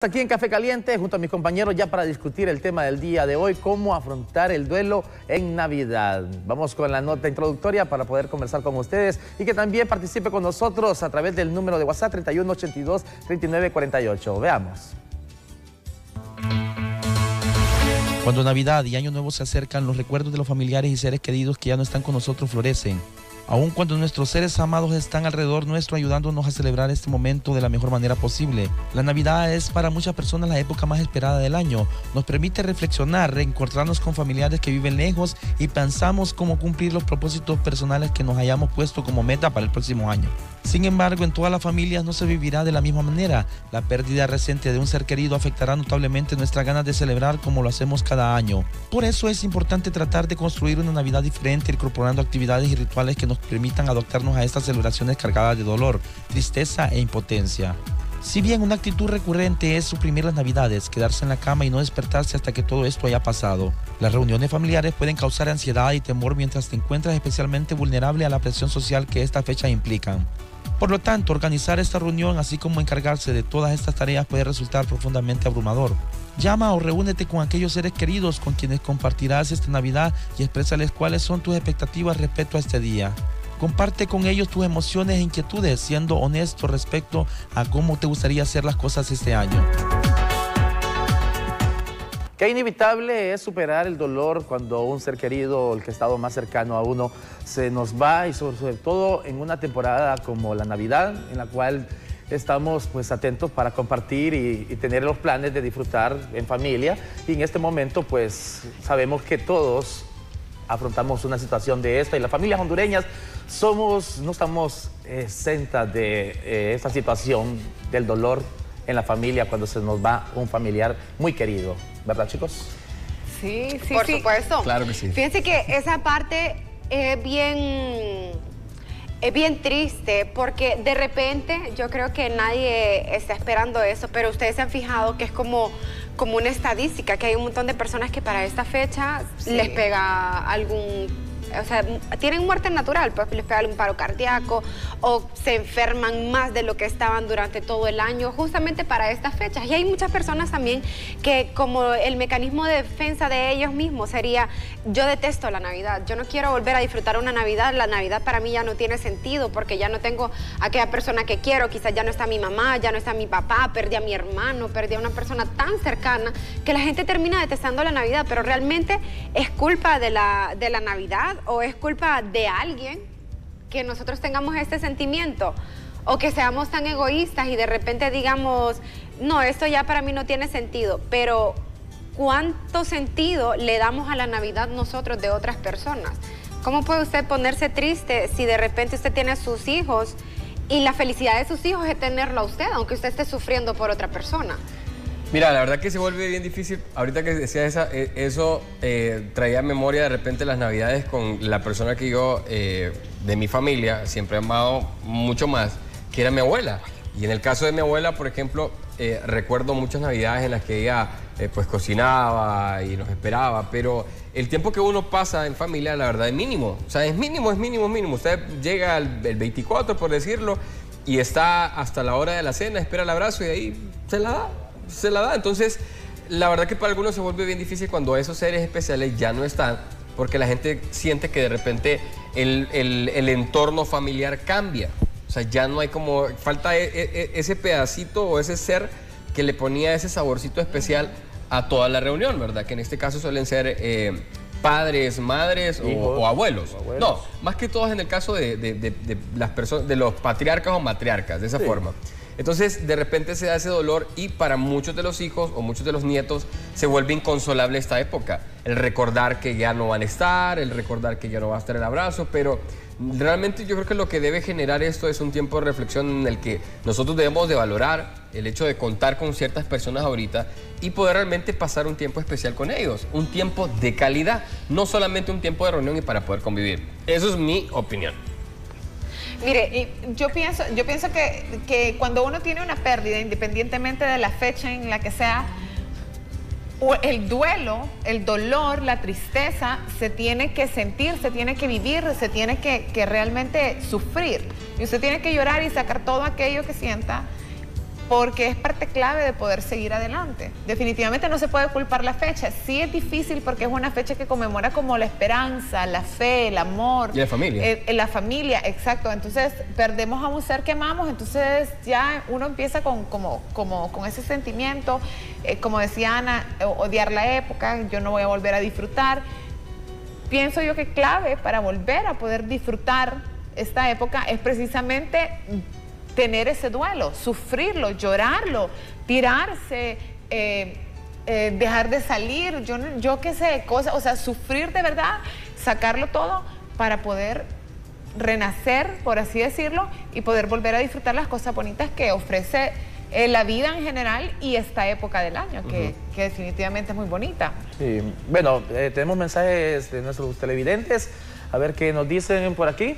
Aquí en Café Caliente, junto a mis compañeros ya para discutir el tema del día de hoy, cómo afrontar el duelo en Navidad. Vamos con la nota introductoria para poder conversar con ustedes y que también participe con nosotros a través del número de WhatsApp 3182-3948. Veamos. Cuando Navidad y Año Nuevo se acercan, los recuerdos de los familiares y seres queridos que ya no están con nosotros florecen. Aun cuando nuestros seres amados están alrededor nuestro ayudándonos a celebrar este momento de la mejor manera posible. La Navidad es para muchas personas la época más esperada del año. Nos permite reflexionar, reencontrarnos con familiares que viven lejos y pensamos cómo cumplir los propósitos personales que nos hayamos puesto como meta para el próximo año. Sin embargo, en todas las familias no se vivirá de la misma manera. La pérdida reciente de un ser querido afectará notablemente nuestras ganas de celebrar como lo hacemos cada año. Por eso es importante tratar de construir una Navidad diferente, incorporando actividades y rituales que nos permitan adaptarnos a estas celebraciones cargadas de dolor, tristeza e impotencia. Si bien una actitud recurrente es suprimir las Navidades, quedarse en la cama y no despertarse hasta que todo esto haya pasado, las reuniones familiares pueden causar ansiedad y temor mientras te encuentras especialmente vulnerable a la presión social que esta fecha implican. Por lo tanto, organizar esta reunión, así como encargarse de todas estas tareas, puede resultar profundamente abrumador. Llama o reúnete con aquellos seres queridos con quienes compartirás esta Navidad y exprésales cuáles son tus expectativas respecto a este día. Comparte con ellos tus emociones e inquietudes, siendo honesto respecto a cómo te gustaría hacer las cosas este año. Qué inevitable es superar el dolor cuando un ser querido, el que ha estado más cercano a uno, se nos va, y sobre todo en una temporada como la Navidad, en la cual estamos pues atentos para compartir y tener los planes de disfrutar en familia. Y en este momento pues sabemos que todos afrontamos una situación de esta, y las familias hondureñas no estamos exentas de esta situación del dolor en la familia cuando se nos va un familiar muy querido, ¿verdad, chicos? Sí, sí, por sí. supuesto. Claro que sí. Fíjense que esa parte es bien triste, porque de repente yo creo que nadie está esperando eso, pero ustedes se han fijado que es como una estadística, que hay un montón de personas que para esta fecha les pega algún... O sea, tienen muerte natural, pues les pega un paro cardíaco o se enferman más de lo que estaban durante todo el año, justamente para estas fechas. Y hay muchas personas también que, como el mecanismo de defensa de ellos mismos sería: yo detesto la Navidad, yo no quiero volver a disfrutar una Navidad, la Navidad para mí ya no tiene sentido porque ya no tengo a aquella persona que quiero, quizás ya no está mi mamá, ya no está mi papá, perdí a mi hermano, perdí a una persona tan cercana, que la gente termina detestando la Navidad. Pero realmente es culpa de la Navidad, o es culpa de alguien que nosotros tengamos este sentimiento, o que seamos tan egoístas y de repente digamos: no, esto ya para mí no tiene sentido. Pero ¿cuánto sentido le damos a la Navidad nosotros de otras personas? ¿Cómo puede usted ponerse triste si de repente usted tiene a sus hijos y la felicidad de sus hijos es tenerlo a usted, aunque usted esté sufriendo por otra persona? Mira, la verdad que se vuelve bien difícil. Ahorita que decía eso, traía a memoria de repente las Navidades con la persona que yo, de mi familia, siempre he amado mucho más, que era mi abuela. Y en el caso de mi abuela, por ejemplo, recuerdo muchas Navidades en las que ella pues cocinaba y nos esperaba, pero el tiempo que uno pasa en familia, la verdad, es mínimo. O sea, es mínimo. Usted llega el 24, por decirlo, y está hasta la hora de la cena, espera el abrazo y ahí se la da. Entonces, la verdad que para algunos se vuelve bien difícil cuando esos seres especiales ya no están, porque la gente siente que de repente el entorno familiar cambia. O sea, ya no hay como... falta ese pedacito o ese ser que le ponía ese saborcito especial a toda la reunión, ¿verdad? Que en este caso suelen ser padres, madres o abuelos. No, más que todos en el caso de las personas, de los patriarcas o matriarcas, de esa forma. Entonces, de repente se da ese dolor, y para muchos de los hijos o muchos de los nietos se vuelve inconsolable esta época. El recordar que ya no van a estar, el recordar que ya no va a estar el abrazo, pero realmente yo creo que lo que debe generar esto es un tiempo de reflexión en el que nosotros debemos de valorar el hecho de contar con ciertas personas ahorita y poder realmente pasar un tiempo especial con ellos, un tiempo de calidad, no solamente un tiempo de reunión y para poder convivir. Eso es mi opinión. Mire, yo pienso que cuando uno tiene una pérdida, independientemente de la fecha en la que sea, el duelo, el dolor, la tristeza, se tiene que sentir, se tiene que vivir, se tiene que realmente sufrir. Y usted tiene que llorar y sacar todo aquello que sienta porque es parte clave de poder seguir adelante. Definitivamente no se puede culpar la fecha. Sí es difícil porque es una fecha que conmemora como la esperanza, la fe, el amor. Y la familia. La familia, exacto. Entonces perdemos a un ser que amamos, entonces ya uno empieza con ese sentimiento, como decía Ana, odiar la época, yo no voy a volver a disfrutar. Pienso yo que clave para volver a poder disfrutar esta época es precisamente tener ese duelo, sufrirlo, llorarlo, tirarse, dejar de salir, yo qué sé, cosas, o sea, sufrir de verdad, sacarlo todo para poder renacer, por así decirlo, y poder volver a disfrutar las cosas bonitas que ofrece la vida en general y esta época del año, que definitivamente es muy bonita. Sí. Bueno, tenemos mensajes de nuestros televidentes, a ver qué nos dicen por aquí.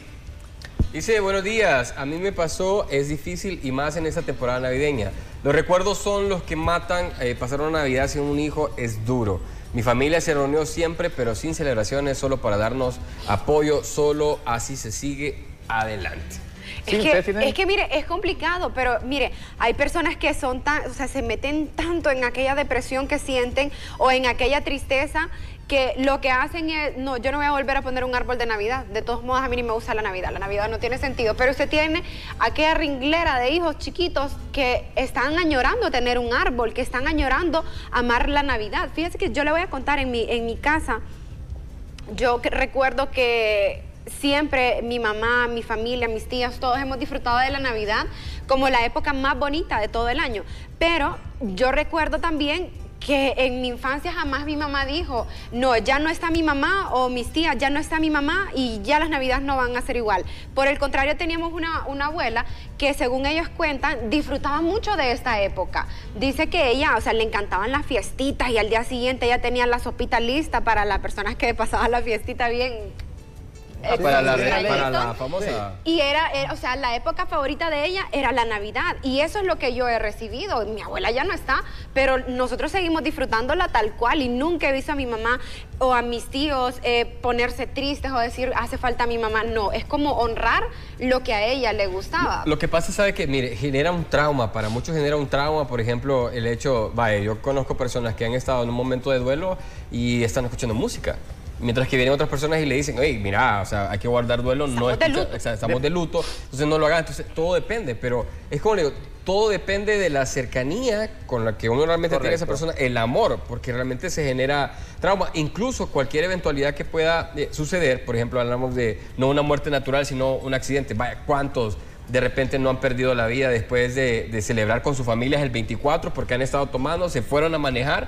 Dice, buenos días, a mí me pasó, es difícil y más en esta temporada navideña. Los recuerdos son los que matan, pasar una Navidad sin un hijo es duro. Mi familia se reunió siempre, pero sin celebraciones, solo para darnos apoyo, solo así se sigue adelante. Es que mire, es complicado, pero mire, hay personas que son o sea, se meten tanto en aquella depresión que sienten o en aquella tristeza que lo que hacen es, no, yo no voy a volver a poner un árbol de Navidad. De todos modos, a mí ni me gusta la Navidad no tiene sentido. Pero usted tiene aquella ringlera de hijos chiquitos que están añorando tener un árbol, que están añorando amar la Navidad. Fíjese que yo le voy a contar en mi casa, yo recuerdo que siempre mi mamá, mi familia, mis tías, todos hemos disfrutado de la Navidad como la época más bonita de todo el año. Pero yo recuerdo también que en mi infancia jamás mi mamá dijo, no, ya no está mi mamá, o mis tías, ya no está mi mamá y ya las Navidades no van a ser igual. Por el contrario, teníamos una abuela que, según ellos cuentan, disfrutaba mucho de esta época. Dice que ella, o sea, le encantaban las fiestitas y al día siguiente ella tenía la sopita lista para las personas que pasaban la fiestita bien. Para la famosa. Y o sea, la época favorita de ella era la Navidad. Y eso es lo que yo he recibido. Mi abuela ya no está, pero nosotros seguimos disfrutándola tal cual. Y nunca he visto a mi mamá o a mis tíos ponerse tristes o decir, hace falta a mi mamá. No, es como honrar lo que a ella le gustaba. Lo que pasa, sabe que, mire, genera un trauma. Para muchos genera un trauma. Por ejemplo, el hecho, vaya, yo conozco personas que han estado en un momento de duelo y están escuchando música. Mientras que vienen otras personas y le dicen, oye, mira, o sea, hay que guardar duelo, estamos de luto, entonces no lo hagan. Entonces todo depende, pero es como le digo, todo depende de la cercanía con la que uno realmente tiene a esa persona, el amor, porque realmente se genera trauma. Incluso cualquier eventualidad que pueda suceder, por ejemplo, hablamos de no una muerte natural, sino un accidente. Vaya, ¿cuántos de repente no han perdido la vida después de celebrar con sus familias el 24 porque han estado tomando, se fueron a manejar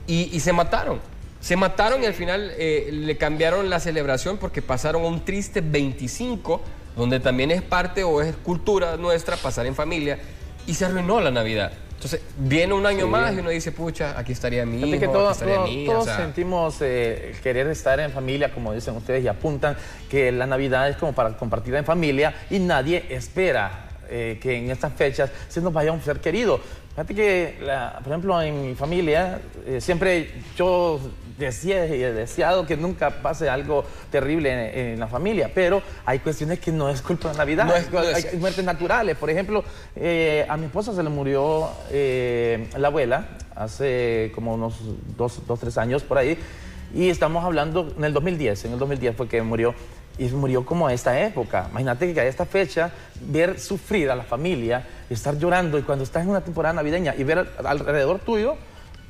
y se mataron? Se mataron y al final le cambiaron la celebración porque pasaron un triste 25, donde también es parte o es cultura nuestra pasar en familia, y se arruinó la Navidad. Entonces viene un año más y uno dice, pucha, aquí estaría mi hijo, que todos sentimos querer estar en familia, como dicen ustedes, y apuntan que la Navidad es como para compartir en familia y nadie espera que en estas fechas se nos vaya un ser querido. Fíjate que, por ejemplo, en mi familia, siempre yo decía y he deseado que nunca pase algo terrible en la familia, pero hay cuestiones que no es culpa de Navidad, hay muertes naturales. Por ejemplo, a mi esposa se le murió la abuela hace como unos 2-3 años por ahí, y estamos hablando en el 2010 fue que murió. Y murió como a esta época. Imagínate que a esta fecha, ver sufrir a la familia, estar llorando, y cuando estás en una temporada navideña y ver alrededor tuyo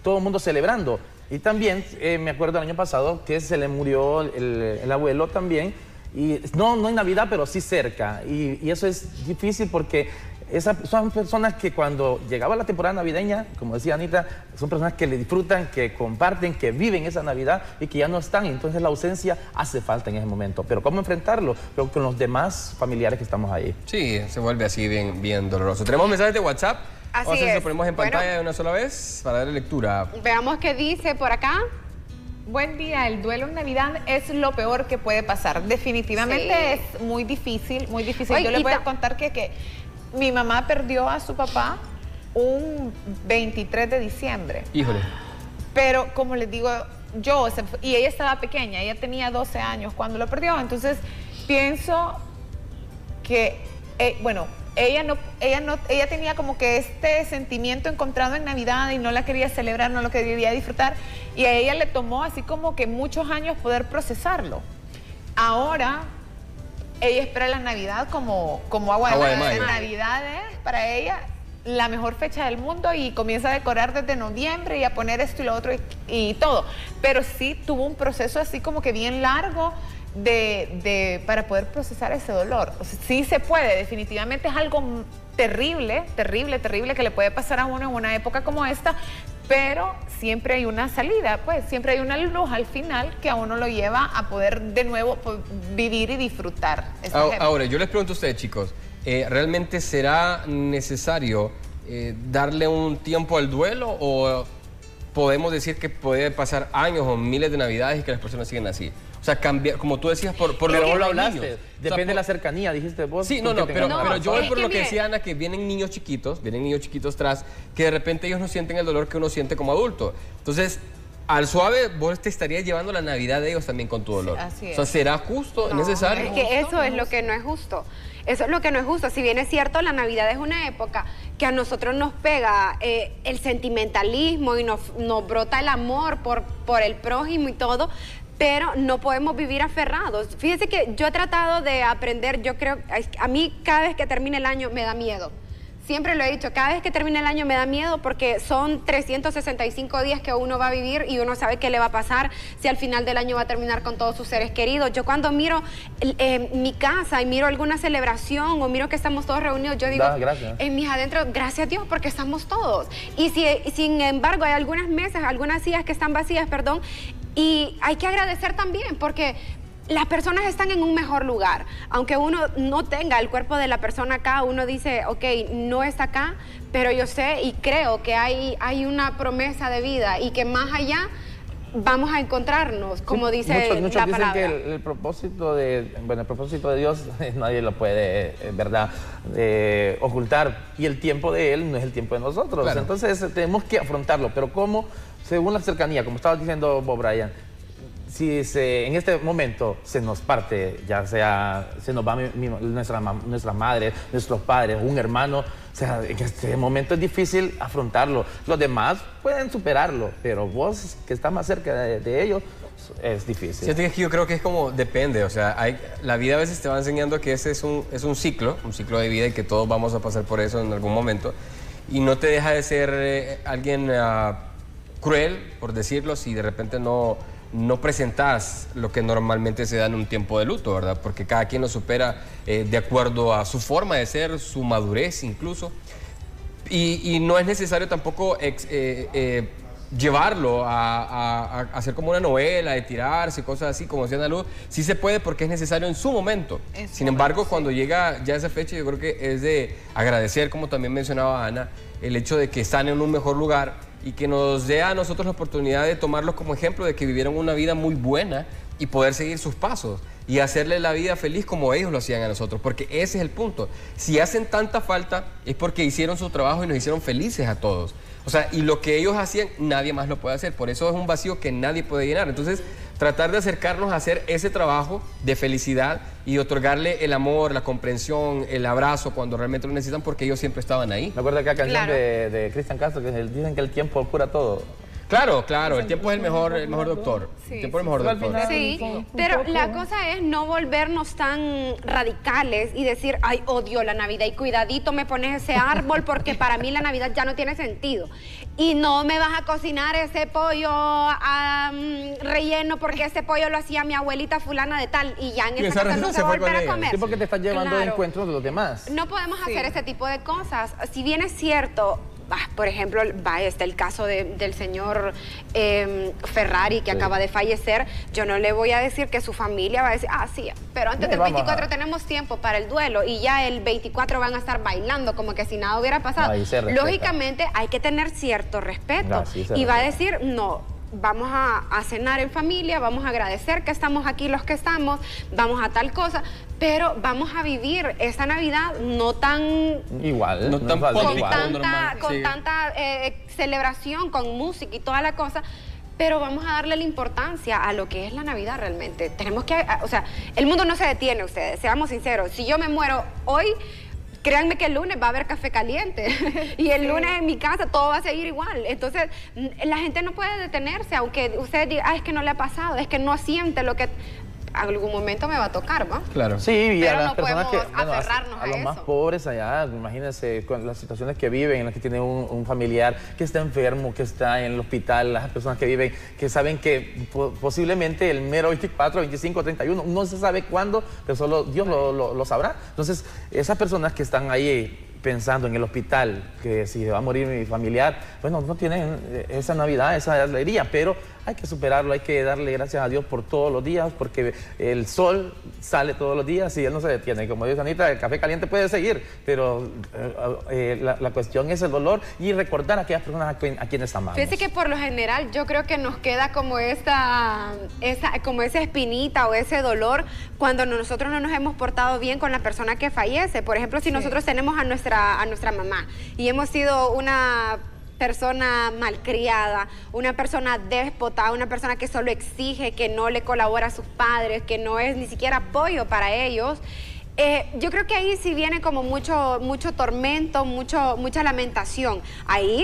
todo el mundo celebrando. Y también me acuerdo el año pasado que se le murió el abuelo también, y no en Navidad, pero sí cerca. Y eso es difícil porque son personas que cuando llegaba la temporada navideña, como decía Anita, son personas que le disfrutan, que comparten, que viven esa Navidad y que ya no están. Entonces la ausencia hace falta en ese momento. Pero ¿cómo enfrentarlo? Pero con los demás familiares que estamos ahí. Sí, se vuelve así bien doloroso. Tenemos mensajes de WhatsApp. Así es. Lo ponemos en pantalla de una sola vez para darle lectura. Veamos qué dice por acá. Buen día, el duelo en Navidad es lo peor que puede pasar. Definitivamente es muy difícil, muy difícil. Oye, yo les voy a contar que mi mamá perdió a su papá un 23 de diciembre. Híjole. Pero como les digo, y ella estaba pequeña, ella tenía 12 años cuando lo perdió. Entonces pienso que, bueno, ella tenía como que este sentimiento encontrado en Navidad y no la quería celebrar, no lo quería disfrutar, y a ella le tomó así como que muchos años poder procesarlo. Ahora ella espera la Navidad como agua de mayo. Navidad es para ella la mejor fecha del mundo y comienza a decorar desde noviembre y a poner esto y lo otro y todo. Pero sí tuvo un proceso así como que bien largo para poder procesar ese dolor. O sea, sí se puede, definitivamente es algo terrible, terrible, terrible que le puede pasar a uno en una época como esta, pero siempre hay una salida, pues siempre hay una luz al final que a uno lo lleva a poder de nuevo vivir y disfrutar. Ahora, yo les pregunto a ustedes, chicos, ¿realmente será necesario darle un tiempo al duelo o podemos decir que puede pasar años o miles de Navidades y que las personas siguen así? O sea, cambiar, como tú decías, por pero lo vos que lo hablaste, niños. depende, o sea, de la cercanía, dijiste vos. Sí, pero yo voy por lo que decía Ana, que vienen niños chiquitos tras, que de repente ellos no sienten el dolor que uno siente como adulto. Entonces, al suave, vos te estarías llevando la Navidad de ellos también con tu dolor. Sí, así es. O sea, ¿será justo, necesario? Es que eso es lo que no es justo. Eso es lo que no es justo. Si bien es cierto, la Navidad es una época que a nosotros nos pega el sentimentalismo y nos brota el amor por el prójimo y todo, pero no podemos vivir aferrados. Fíjense que yo he tratado de aprender, yo creo, a mí cada vez que termina el año me da miedo. Siempre lo he dicho, cada vez que termina el año me da miedo porque son 365 días que uno va a vivir y uno sabe qué le va a pasar, si al final del año va a terminar con todos sus seres queridos. Yo cuando miro mi casa y miro alguna celebración o miro que estamos todos reunidos, yo digo, en mis adentro, gracias a Dios porque estamos todos. Y sin embargo hay algunas mesas, algunas sillas que están vacías, perdón, y hay que agradecer también porque las personas están en un mejor lugar. Aunque uno no tenga el cuerpo de la persona acá, uno dice, ok, no está acá, pero yo sé y creo que hay una promesa de vida y que más allá vamos a encontrarnos, como dice muchos la dicen palabra. Que el propósito de Dios nadie lo puede, verdad, ocultar. Y el tiempo de Él no es el tiempo de nosotros. Claro. Entonces tenemos que afrontarlo. Pero ¿cómo? Según la cercanía, como estaba diciendo Bob Bryan, si en este momento se nos parte, ya sea, se nos va nuestra madre, nuestros padres, un hermano, o sea, en este momento es difícil afrontarlo. Los demás pueden superarlo, pero vos, que estás más cerca de ellos, es difícil. Sí, yo creo que es como, depende, o sea, la vida a veces te va enseñando que ese es un ciclo de vida y que todos vamos a pasar por eso en algún momento. Y no te deja de ser alguien cruel, por decirlo, si de repente no presentas lo que normalmente se da en un tiempo de luto, ¿verdad? Porque cada quien lo supera de acuerdo a su forma de ser, su madurez incluso. Y no es necesario tampoco llevarlo a hacer como una novela, de tirarse, cosas así, como decía Ana Luz. Sí se puede porque es necesario en su momento. Sin embargo, cuando llega ya esa fecha, yo creo que es de agradecer, como también mencionaba Ana, el hecho de que están en un mejor lugar y que nos dé a nosotros la oportunidad de tomarlos como ejemplo de que vivieron una vida muy buena y poder seguir sus pasos y hacerle la vida feliz como ellos lo hacían a nosotros, porque ese es el punto. Si hacen tanta falta es porque hicieron su trabajo y nos hicieron felices a todos. O sea, y lo que ellos hacían, nadie más lo puede hacer. Por eso es un vacío que nadie puede llenar. Entonces, tratar de acercarnos a hacer ese trabajo de felicidad y otorgarle el amor, la comprensión, el abrazo cuando realmente lo necesitan, porque ellos siempre estaban ahí. Me acuerdo de aquella canción de Cristian Castro que dicen que el tiempo cura todo. Claro, claro, el tiempo es el mejor doctor. Sí, el tiempo es el mejor doctor. Sí, pero la cosa es no volvernos tan radicales y decir, ay, odio la Navidad y cuidadito me pones ese árbol porque para mí la Navidad ya no tiene sentido. Y no me vas a cocinar ese pollo relleno porque ese pollo lo hacía mi abuelita fulana de tal y ya en esa casa no se va a volver a comer. Sí, porque te estás llevando de encuentros de los demás. No podemos hacer ese tipo de cosas. Si bien es cierto, por ejemplo, está el caso del señor Ferrari que acaba de fallecer. Yo no le voy a decir que su familia va a decir, sí, pero antes del 24 tenemos tiempo para el duelo y ya el 24 van a estar bailando como que si nada hubiera pasado. Lógicamente hay que tener cierto respeto y va a decir, no, vamos a cenar en familia, vamos a agradecer que estamos aquí los que estamos, vamos a tal cosa, pero vamos a vivir esta Navidad no tan igual, no tan con tanta celebración, con música y toda la cosa, pero vamos a darle la importancia a lo que es la Navidad realmente. Tenemos que, o sea, el mundo no se detiene, ustedes, seamos sinceros. Si yo me muero hoy, créanme que el lunes va a haber café caliente y el lunes en mi casa todo va a seguir igual. Entonces, la gente no puede detenerse, aunque usted diga, es que no le ha pasado, es que no siente lo que algún momento me va a tocar, ¿va? Claro. Sí, y pero a las no personas que, podemos aferrarnos a los a más eso. pobres allá, imagínense con las situaciones que viven, en las que tienen un familiar que está enfermo, que está en el hospital, las personas que viven, que saben que posiblemente el mero 24, 25, 31, no se sabe cuándo, pero solo Dios lo sabrá. Entonces, esas personas que están ahí pensando en el hospital, que si va a morir mi familiar, bueno, no tienen esa Navidad, esa alegría, pero hay que superarlo, hay que darle gracias a Dios por todos los días, porque el sol sale todos los días y Él no se detiene. Como dice Anita, el café caliente puede seguir, pero la cuestión es el dolor y recordar a aquellas personas a quienes amamos. Fíjese que por lo general yo creo que nos queda como como esa espinita o ese dolor cuando nosotros no nos hemos portado bien con la persona que fallece. Por ejemplo, si nosotros tenemos a nuestra mamá y hemos sido una persona malcriada, una persona déspota, una persona que solo exige, que no le colabora a sus padres, que no es ni siquiera apoyo para ellos. Yo creo que ahí sí viene como mucho tormento, mucha lamentación. Ahí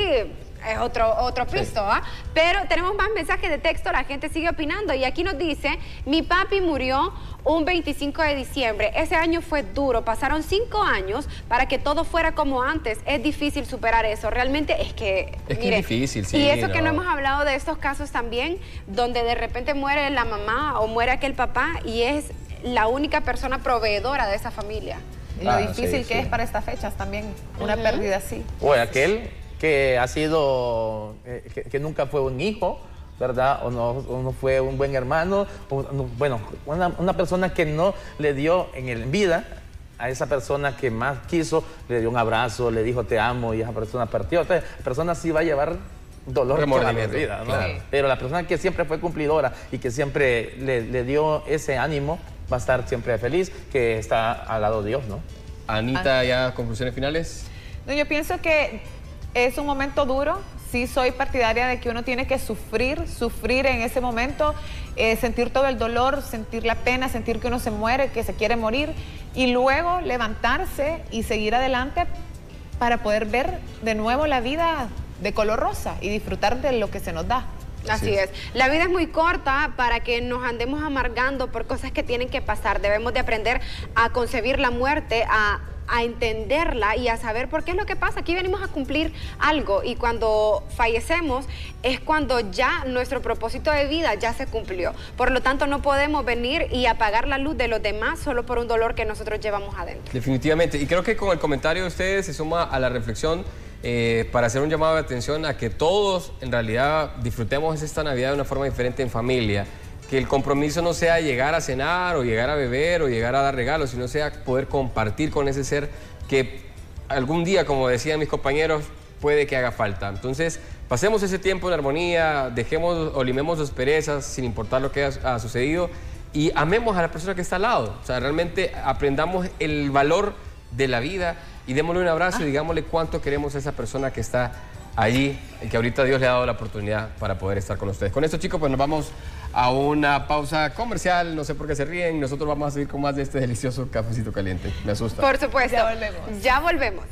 es otro piso, ¿ah? Pero tenemos más mensajes de texto, la gente sigue opinando y aquí nos dice, mi papi murió un 25 de diciembre, ese año fue duro, pasaron 5 años para que todo fuera como antes, es difícil superar eso, realmente es que mire, es difícil, sí. Y eso que no hemos hablado de estos casos también, donde de repente muere la mamá o muere aquel papá y es la única persona proveedora de esa familia. Lo difícil sí, que es para estas fechas también, una pérdida así. O aquel que ha sido, que nunca fue un hijo, ¿verdad? O no fue un buen hermano, bueno, una persona que no le dio en vida a esa persona que más quiso, le dio un abrazo, le dijo te amo y esa persona partió. Entonces, la persona sí va a llevar dolor toda la vida, ¿no? Claro. Pero la persona que siempre fue cumplidora y que siempre le dio ese ánimo, va a estar siempre feliz, que está al lado de Dios, ¿no? Anita, ya conclusiones finales. No, yo pienso que es un momento duro. Sí soy partidaria de que uno tiene que sufrir en ese momento, sentir todo el dolor, sentir la pena, sentir que uno se muere, que se quiere morir y luego levantarse y seguir adelante para poder ver de nuevo la vida de color rosa y disfrutar de lo que se nos da. Así es. La vida es muy corta para que nos andemos amargando por cosas que tienen que pasar. Debemos de aprender a concebir la muerte, a entenderla y a saber por qué es lo que pasa. Aquí venimos a cumplir algo y cuando fallecemos es cuando ya nuestro propósito de vida ya se cumplió. Por lo tanto, no podemos venir y apagar la luz de los demás solo por un dolor que nosotros llevamos adentro. Definitivamente. Y creo que con el comentario de ustedes se suma a la reflexión para hacer un llamado de atención a que todos en realidad disfrutemos esta Navidad de una forma diferente en familia. Que el compromiso no sea llegar a cenar o llegar a beber o llegar a dar regalos, sino sea poder compartir con ese ser que algún día, como decían mis compañeros, puede que haga falta. Entonces, pasemos ese tiempo en armonía, dejemos o limemos las perezas sin importar lo que ha sucedido y amemos a la persona que está al lado. O sea, realmente aprendamos el valor de la vida y démosle un abrazo y digámosle cuánto queremos a esa persona que está allí y que ahorita Dios le ha dado la oportunidad para poder estar con ustedes. Con esto, chicos, pues nos vamos a una pausa comercial. No sé por qué se ríen. Nosotros vamos a seguir con más de este delicioso cafecito caliente. Me asusta. Por supuesto. Ya volvemos. Ya volvemos.